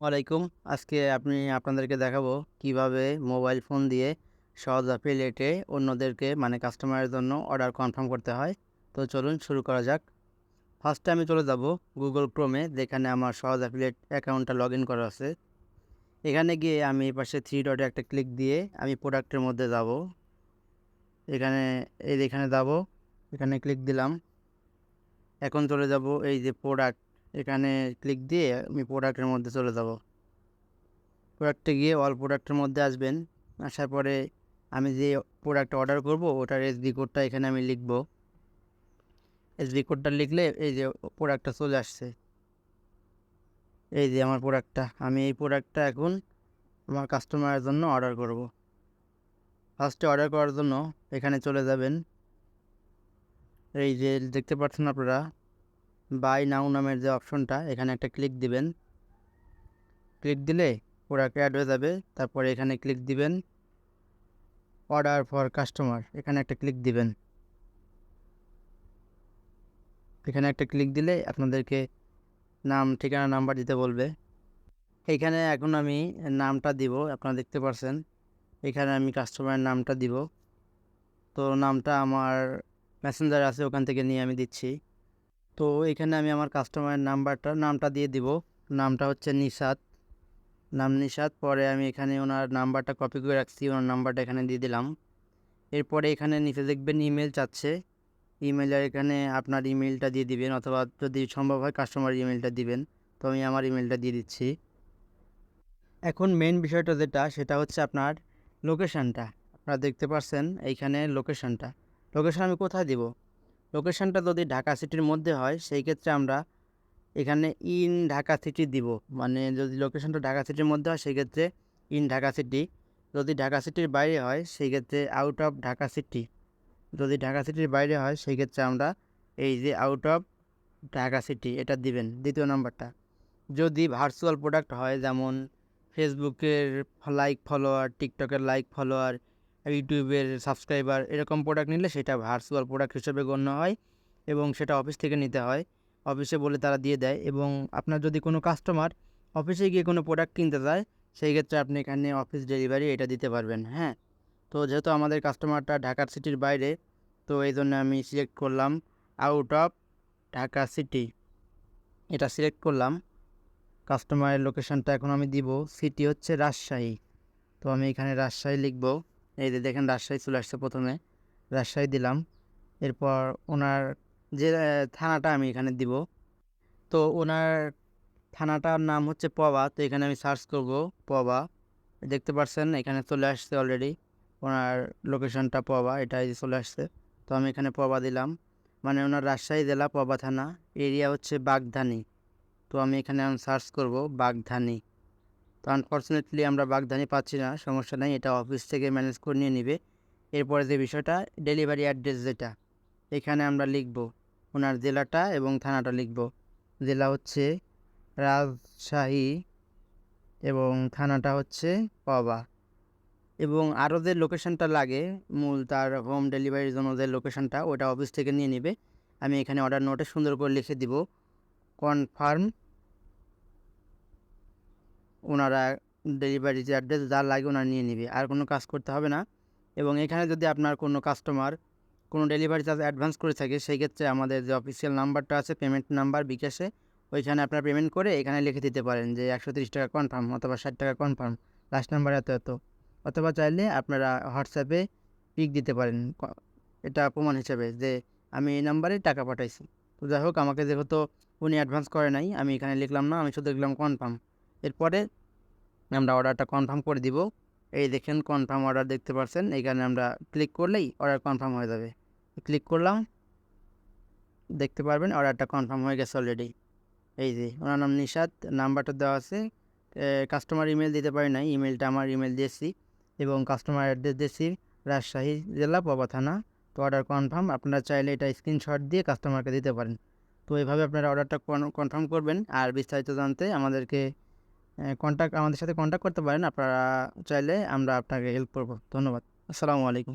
ওয়ালাইকুম। আজকে আপনাদেরকে দেখাবো কিভাবে মোবাইল ফোন দিয়ে সহজ অ্যাফিলিয়েটে অন্যদেরকে মানে কাস্টমারের জন্য অর্ডার কনফার্ম করতে হয়। তো চলুন শুরু করা যাক। ফার্স্টে আমি চলে যাব গুগল ক্রোমে, যেখানে আমার সহজ অ্যাফিলিয়েট অ্যাকাউন্টটা লগ ইন করা আছে। এখানে গিয়ে আমি এই পাশে থ্রি ডটে একটা ক্লিক দিয়ে আমি প্রোডাক্টের মধ্যে যাব। এখানে এখানে যাব, এখানে ক্লিক দিলাম। এখন চলে যাব এই যে প্রোডাক্ট, এখানে ক্লিক দিয়ে আমি প্রোডাক্টের মধ্যে চলে যাব। প্রোডাক্টে গিয়ে অল প্রোডাক্টের মধ্যে আসবেন। আসার পরে আমি যে প্রোডাক্ট অর্ডার করব ওটার এসবি কোডটা এখানে আমি লিখব। এসবি কোডটা লিখলে এই যে প্রোডাক্টটা চলে আসছে। এই যে আমার প্রোডাক্টটা, আমি এই প্রোডাক্টটা এখন আমার কাস্টমারের জন্য অর্ডার করব। ফার্স্টে অর্ডার করার জন্য এখানে চলে যাবেন। এই যে দেখতে পাচ্ছেন আপনারা বাই নাও নামের যে অপশনটা, এখানে একটা ক্লিক দিবেন। ক্লিক দিলে প্রোডাক্ট অ্যাড হয়ে যাবে। তারপরে এখানে ক্লিক দিবেন অর্ডার ফর কাস্টমার, এখানে একটা ক্লিক দিবেন। এখানে একটা ক্লিক দিলে আপনাদেরকে নাম, ঠিকানা, নাম্বার দিতে বলবে। এইখানে এখন আমি নামটা দিব, আপনারা দেখতে পাচ্ছেন। এখানে আমি কাস্টমারের নামটা দিব। তো নামটা আমার মেসেঞ্জার আছে, ওখান থেকে নিয়ে আমি দিচ্ছি। তো এখানে আমি আমার কাস্টমারের নামটা দিয়ে দিব। নামটা হচ্ছে নিশাত, নাম নিশাত। পরে আমি এখানে ওনার নাম্বারটা কপি করে রাখছি, ওনার নাম্বারটা এখানে দিয়ে দিলাম। এরপরে এখানে নিচে দেখবেন ইমেল চাচ্ছে। ইমেলের এখানে আপনার ইমেলটা দিয়ে দিবেন, অথবা যদি সম্ভব হয় কাস্টমার ইমেলটা দিবেন। তো আমি আমার ইমেলটা দিয়ে দিচ্ছি। এখন মেন বিষয়টা যেটা, সেটা হচ্ছে আপনার লোকেশানটা। আপনারা দেখতে পাচ্ছেন এইখানে লোকেশান আমি কোথায় দিব? লোকেশানটা যদি ঢাকা সিটির মধ্যে হয় সেই ক্ষেত্রে আমরা এখানে ইন ঢাকা সিটি দিব। মানে যদি লোকেশানটা ঢাকা সিটির মধ্যে হয় সেই ক্ষেত্রে ইন ঢাকা সিটি। যদি ঢাকা সিটির বাইরে হয় সেই ক্ষেত্রে আউট অফ ঢাকা সিটি। যদি ঢাকা সিটির বাইরে হয় সেই ক্ষেত্রে আমরা এই যে আউট অফ ঢাকা সিটি এটা দিবেন, দ্বিতীয় নাম্বারটা। যদি ভার্চুয়াল প্রোডাক্ট হয়, যেমন ফেসবুকের লাইক ফলোয়ার, টিকটকের লাইক ফলোয়ার, ইউটিউবের সাবস্ক্রাইবার, এরকম প্রোডাক্ট নিলে সেটা ভার্চুয়াল প্রোডাক্ট হিসেবে গণ্য হয় এবং সেটা অফিস থেকে নিতে হয়। অফিসে বলে তারা দিয়ে দেয়। এবং আপনার যদি কোনো কাস্টমার অফিসে গিয়ে কোনো প্রোডাক্ট কিনতে চায় সেই ক্ষেত্রে আপনি এখানে অফিস ডেলিভারি এটা দিতে পারবেন। হ্যাঁ, তো যেহেতু আমাদের কাস্টমারটা ঢাকার সিটির বাইরে, তো এই জন্য আমি সিলেক্ট করলাম আউট অফ ঢাকা সিটি, এটা সিলেক্ট করলাম। কাস্টমারের লোকেশানটা এখন আমি দিব, সিটি হচ্ছে রাজশাহী। তো আমি এখানে রাজশাহী লিখব। এই যে দেখেন রাজশাহী চলে আসছে, প্রথমে রাজশাহী দিলাম। এরপর ওনার যে থানাটা আমি এখানে দিব। তো ওনার থানাটার নাম হচ্ছে পবা। তো এখানে আমি সার্চ করব পবা। দেখতে পাচ্ছেন এখানে চলে আসছে অলরেডি ওনার লোকেশনটা পবা, এটাই চলে আসছে। তো আমি এখানে পবা দিলাম। মানে ওনার রাজশাহী জেলা, পবা থানা, এরিয়া হচ্ছে বাগধানী। তো আমি এখানে সার্চ করব বাগধানী। তো আনফর্চুনেটলি আমরা বাগধানী পাচ্ছি না, সমস্যা নেই, এটা অফিস থেকে ম্যানেজ করে নিয়ে নেবে। এরপরে যে বিষয়টা, ডেলিভারি অ্যাড্রেস যেটা, এখানে আমরা লিখব ওনার জেলাটা এবং থানাটা লিখব। জেলা হচ্ছে রাজশাহী এবং থানাটা হচ্ছে পবা। এবং আরও যে লোকেশনটা লাগে মূল তার হোম ডেলিভারির জন্য, যে লোকেশনটা ওটা অফিস থেকে নিয়ে নেবে। আমি এখানে অর্ডার নোটে সুন্দর করে লিখে দিব কনফার্ম। ওনারা ডেলিভারি যে অ্যাড্রেস যা লাগে ওনারা নিয়ে নেবে, আর কোনো কাজ করতে হবে না। এবং এখানে যদি আপনার কোনো কাস্টমার কোনো ডেলিভারি চার্জ অ্যাডভান্স করে থাকে সেই ক্ষেত্রে আমাদের যে অফিসিয়াল নাম্বারটা আছে, পেমেন্ট নাম্বার বিকাশে, ওইখানে আপনার পেমেন্ট করে এখানে লিখে দিতে পারেন যে 130 টাকা কনফার্ম অথবা 60 টাকা কনফার্ম, লাস্ট নাম্বার এত এত। অথবা চাইলে আপনারা হোয়াটসঅ্যাপে পিক দিতে পারেন এটা প্রমাণ হিসেবে যে আমি এই নাম্বারে টাকা পাঠাইছি। তো যাই হোক, আমাকে যেহেতু উনি অ্যাডভান্স করে নাই, আমি এখানে লিখলাম না, আমি শুধু লিখলাম কনফার্ম। এরপরে আমরা অর্ডারটা কনফার্ম করে দিব। এই দেখেন কনফার্ম অর্ডার দেখতে পাচ্ছেন, এখানে আমরা ক্লিক করলেই অর্ডার কনফার্ম হয়ে যাবে। ক্লিক করলাম, দেখতে পারবেন অর্ডারটা কনফার্ম হয়ে গেছে অলরেডি। এই যে ওনার নাম নিশাত, নাম্বারটা দেওয়া আছে। কাস্টমার ইমেল দিতে পারি নাই, ইমেলটা আমার ইমেল দিয়েছি এবং কাস্টমার অ্যাড্রেস দিয়েছি রাজশাহী জেলা, পবা থানা। তো অর্ডার কনফার্ম। আপনারা চাইলে এটা স্ক্রিনশট দিয়ে কাস্টমারকে দিতে পারেন। তো এইভাবে আপনারা অর্ডারটা কনফার্ম করবেন। আর বিস্তারিত জানতে আমাদের সাথে কন্ট্যাক্ট করতে পারেন। আপনারা চাইলে আমরা আপনাকে হেল্প করব। ধন্যবাদ। আসসালামু আলাইকুম।